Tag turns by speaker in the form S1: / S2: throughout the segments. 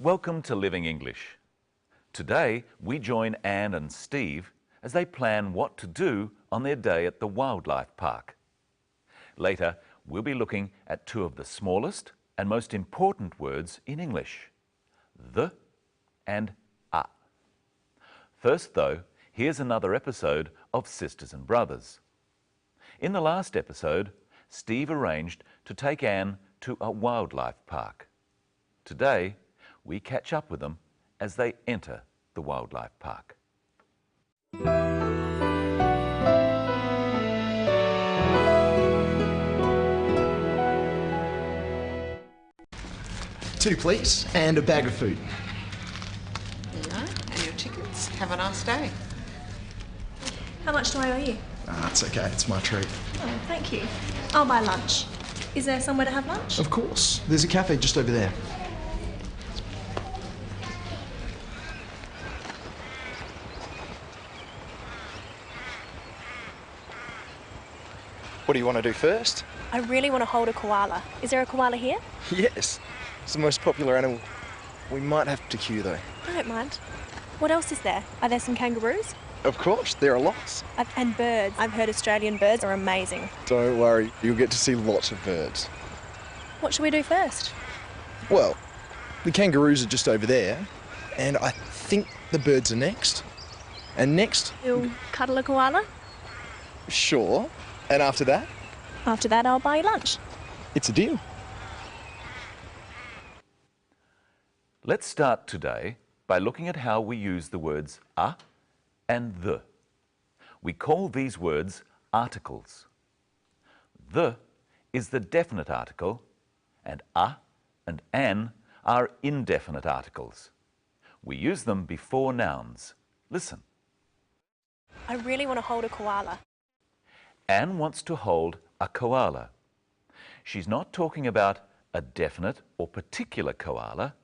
S1: Welcome to Living English. Today we join Anne and Steve as they plan what to do on their day at the wildlife park. Later we'll be looking at two of the smallest and most important words in English, the and a. First though, here's another episode of Sisters and Brothers. In the last episode, Steve arranged to take Anne to a wildlife park. Today, we catch up with them as they enter the wildlife park.
S2: Two, please, and a bag of food.
S3: There you are, and your tickets. Have a nice day.
S4: How much do I owe you?
S2: It's okay, it's my treat.
S4: Oh, thank you. I'll buy lunch. Is there somewhere to have lunch?
S2: Of course. There's a cafe just over there.
S5: What do you want to do first?
S4: I really want to hold a koala. Is there a koala here?
S5: Yes, it's the most popular animal. We might have to queue though.
S4: I don't mind. What else is there? Are there some kangaroos?
S5: Of course, there are lots.
S4: And birds. I've heard Australian birds are amazing.
S5: Don't worry, you'll get to see lots of birds.
S4: What should we do first?
S5: Well, the kangaroos are just over there, and I think the birds are next. And next,
S4: You'll cuddle a koala?
S5: sure. And after that,
S4: After that, I'll buy you lunch.
S5: it's a deal.
S1: Let's start today by looking at how we use the words a and the. We call these words articles. The is the definite article, and a and an are indefinite articles. We use them before nouns. Listen.
S4: I really want to hold a koala.
S1: Anne wants to hold a koala. She's not talking about a definite or particular koala.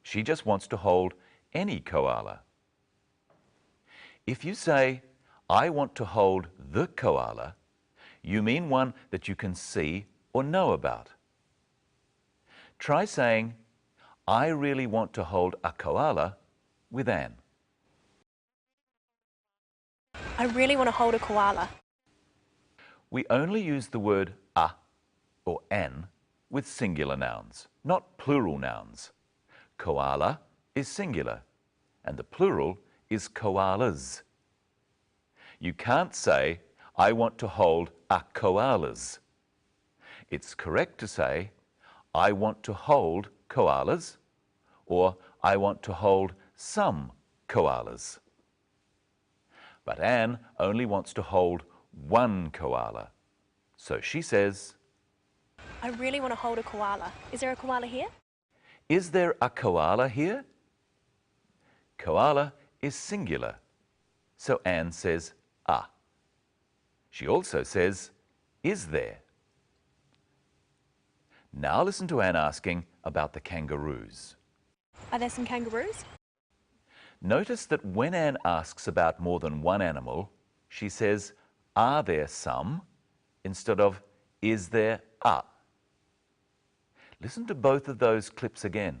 S1: She just wants to hold any koala. If you say, I want to hold the koala, you mean one that you can see or know about. Try saying, I really want to hold a koala with Anne.
S4: I really want to hold a koala.
S1: We only use the word a or an with singular nouns, not plural nouns. Koala is singular, and the plural is koalas. You can't say, I want to hold a koalas. It's correct to say, I want to hold koalas, or I want to hold some koalas. But Anne only wants to hold one koala. So she says,
S4: I really want to hold a koala. Is there a koala here?
S1: is there a koala here? Koala is singular, so Anne says a. She also says, is there? Now listen to Anne asking about the kangaroos.
S4: Are there some kangaroos?
S1: Notice that when Anne asks about more than one animal, she says, are there some, instead of, is there a? Listen to both of those clips again.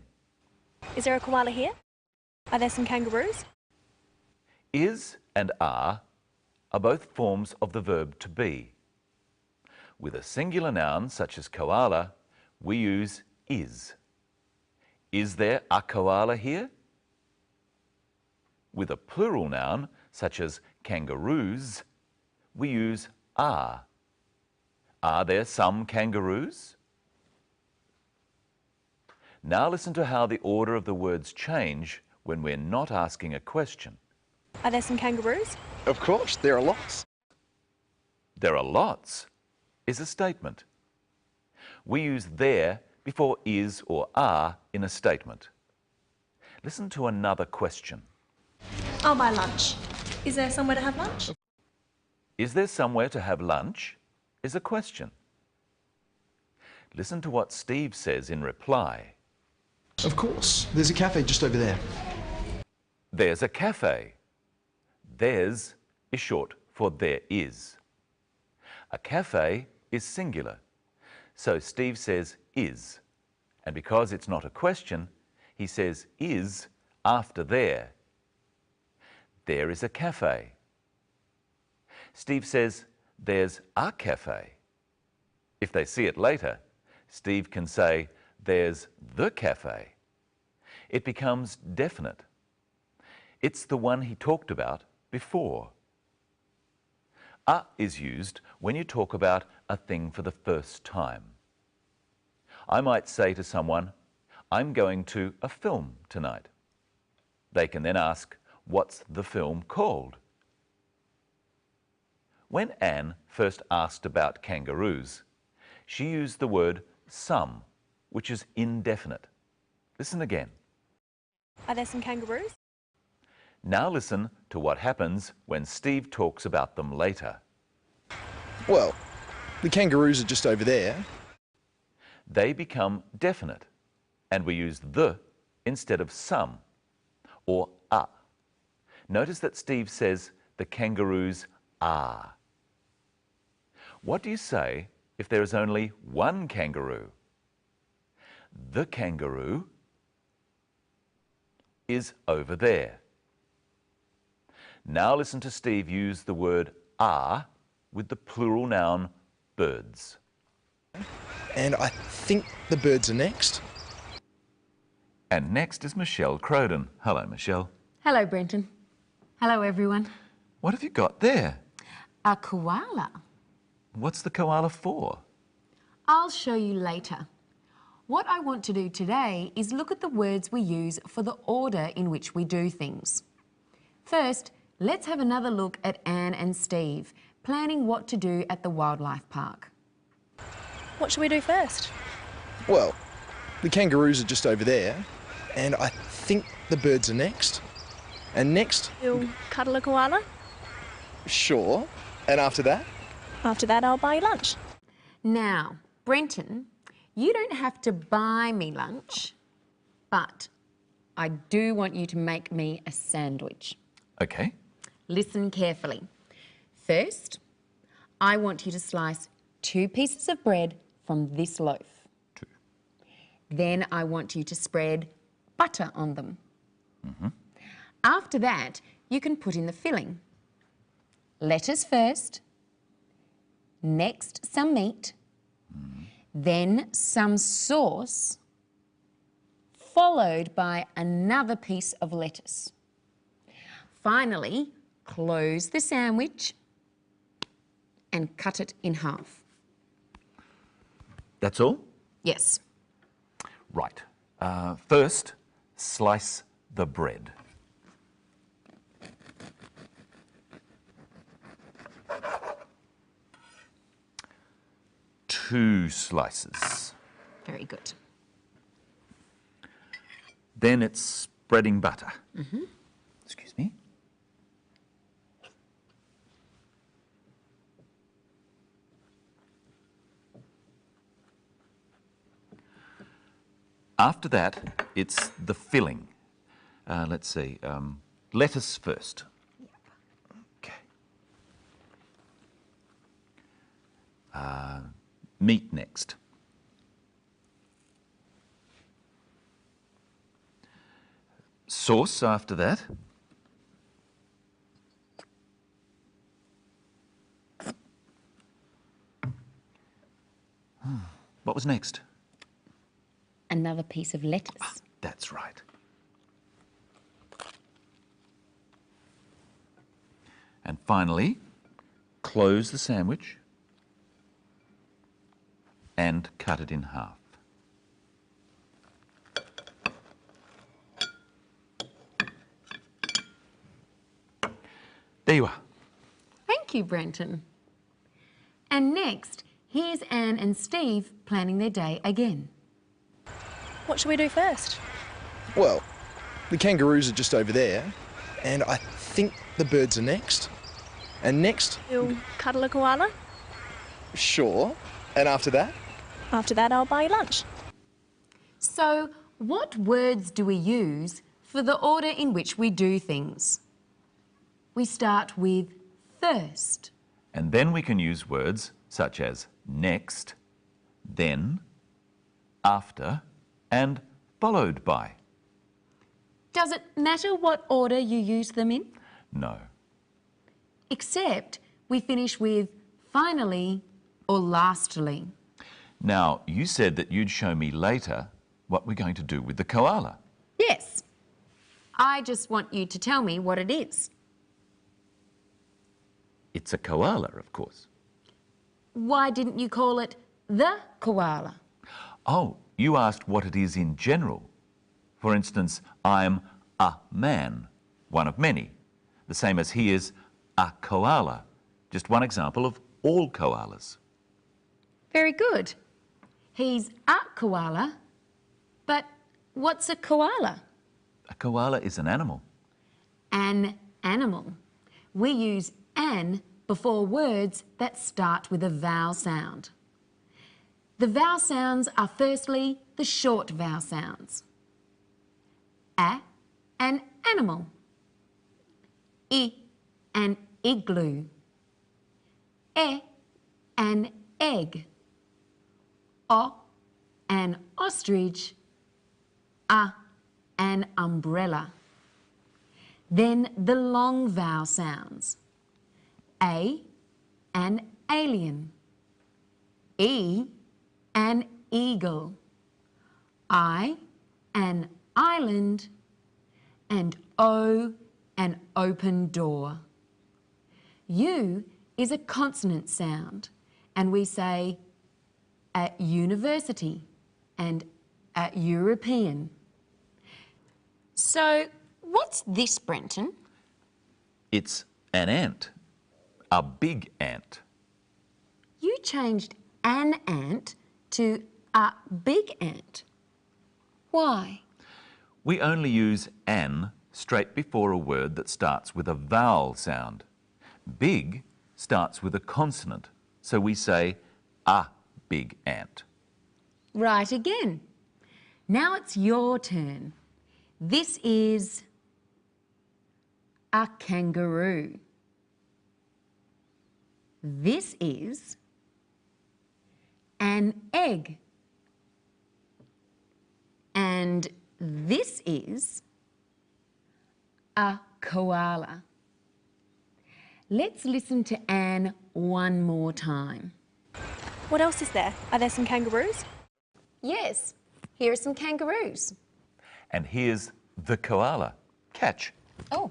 S4: Is there a koala here? Are there some kangaroos?
S1: Is and are both forms of the verb to be. With a singular noun such as koala, we use is. Is there a koala here? With a plural noun such as kangaroos, we use are. Are there some kangaroos? Now listen to how the order of the words change when we're not asking a question.
S4: Are there some kangaroos?
S5: Of course, there are lots.
S1: There are lots is a statement. We use there before is or are in a statement. Listen to another question.
S4: I'll buy lunch. Is there somewhere to have lunch?
S1: Is there somewhere to have lunch? Is a question. Listen to what Steve says in reply.
S2: Of course. There's a cafe just over there.
S1: There's a cafe. There's is short for there is. A cafe is singular, so Steve says is, and because it's not a question, he says is after there. There is a cafe. Steve says there's a cafe. If they see it later, Steve can say there's the cafe. It becomes definite. It's the one he talked about before. A is used when you talk about a thing for the first time. I might say to someone, I'm going to a film tonight. They can then ask, what's the film called? When Anne first asked about kangaroos, she used the word some, which is indefinite. Listen again.
S4: Are there some kangaroos?
S1: Now listen to what happens when Steve talks about them later.
S5: Well, the kangaroos are just over there.
S1: They become definite, and we use the instead of some or a. Notice that Steve says the kangaroos are. What do you say if there is only one kangaroo? The kangaroo is over there. Now listen to Steve use the word are with the plural noun birds.
S5: And I think the birds are next.
S1: And next is Michelle Crowden. Hello, Michelle.
S6: Hello, Brenton. Hello, everyone.
S1: What have you got there?
S6: A koala.
S1: What's the koala for?
S6: I'll show you later. What I want to do today is look at the words we use for the order in which we do things. First, let's have another look at Anne and Steve planning what to do at the wildlife park.
S4: What should we do first?
S5: Well, the kangaroos are just over there, and I think the birds are next. And next,
S4: You'll cuddle a koala?
S5: sure. And after that?
S4: After that, I'll buy you lunch.
S6: Now, Brenton, you don't have to buy me lunch, but I do want you to make me a sandwich.
S1: Okay.
S6: Listen carefully. First, I want you to slice 2 pieces of bread from this loaf.
S1: 2.
S6: Then I want you to spread butter on them. After that, you can put in the filling. Lettuce first, next some meat, then some sauce, followed by another piece of lettuce. Finally, close the sandwich and cut it in half.
S1: That's all?
S6: Yes.
S1: Right. First, slice the bread. Two slices.
S6: Very good.
S1: Then it's spreading butter. Excuse me. After that, it's the filling. Let's see. Lettuce first. Okay. Meat next. Sauce after that. What was next?
S6: Another piece of lettuce.
S1: That's right. And finally, close the sandwich and cut it in half. There you are.
S6: Thank you, Brenton. And next, here's Anne and Steve planning their day again.
S4: What should we do first?
S5: Well, the kangaroos are just over there, and I think the birds are next. And next,
S4: You'll cuddle a koala?
S5: sure. And after that?
S4: After that, I'll buy you lunch.
S6: So, what words do we use for the order in which we do things? We start with first.
S1: And then we can use words such as next, then, after, and followed by.
S6: Does it matter what order you use them in?
S1: No.
S6: Except we finish with finally or lastly.
S1: Now, you said that you'd show me later what we're going to do with the koala.
S6: Yes. I just want you to tell me what it is.
S1: It's a koala, of course.
S6: Why didn't you call it the koala?
S1: Oh, you asked what it is in general. For instance, I'm a man, one of many, the same as he is a koala, just one example of all koalas.
S6: Very good. He's a koala, but what's a koala?
S1: A koala is an animal.
S6: An animal. We use an before words that start with a vowel sound. The vowel sounds are firstly the short vowel sounds. A, an animal. I, an igloo. E, an egg. O, an ostrich. A, an umbrella. Then the long vowel sounds. A, an alien. E, an eagle. I, an island. And O, an open door. U is a consonant sound, and we say at university and at European. So, what's this, Brenton?
S1: It's an ant, a big ant.
S6: You changed an ant to a big ant. Why?
S1: We only use an straight before a word that starts with a vowel sound. Big starts with a consonant, so we say a big ant.
S6: Right again. Now it's your turn. This is a kangaroo. This is an egg. And this is a koala. Let's listen to Anne one more time.
S7: What else is there? Are there some kangaroos?
S6: Yes, here are some kangaroos.
S1: And here's the koala. Catch.
S6: Oh.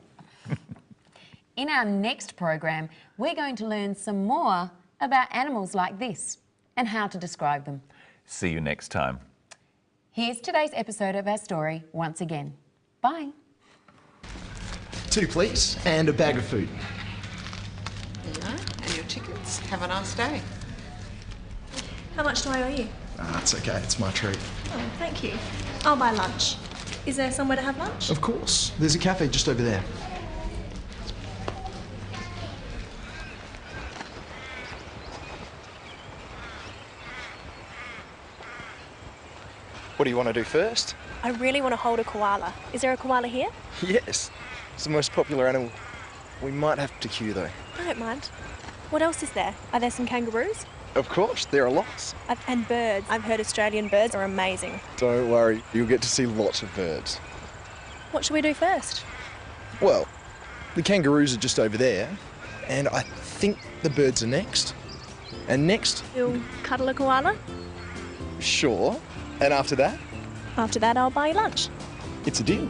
S6: In our next program, we're going to learn some more about animals like this and how to describe them.
S1: See you next time.
S6: Here's today's episode of our story once again. Bye.
S2: 2, please, and a bag of food.
S3: There you are. And your tickets. Have a nice day.
S4: How much do I owe you?
S2: It's okay, it's my treat.
S4: Oh, thank you. I'll buy lunch. Is there somewhere to have lunch?
S2: Of course. There's a cafe just over there.
S5: What do you want to do first?
S7: I really want to hold a koala. Is there a koala here?
S5: Yes, it's the most popular animal. We might have to queue though.
S7: I don't mind. What else is there? Are there some kangaroos?
S5: Of course, there are lots.
S7: And birds. I've heard Australian birds are amazing.
S5: Don't worry, you'll get to see lots of birds.
S7: What should we do first?
S5: Well, the kangaroos are just over there, and I think the birds are next. And next,
S7: You'll cuddle a koala?
S5: sure. And after that,
S7: After that, I'll buy you lunch.
S5: it's a deal.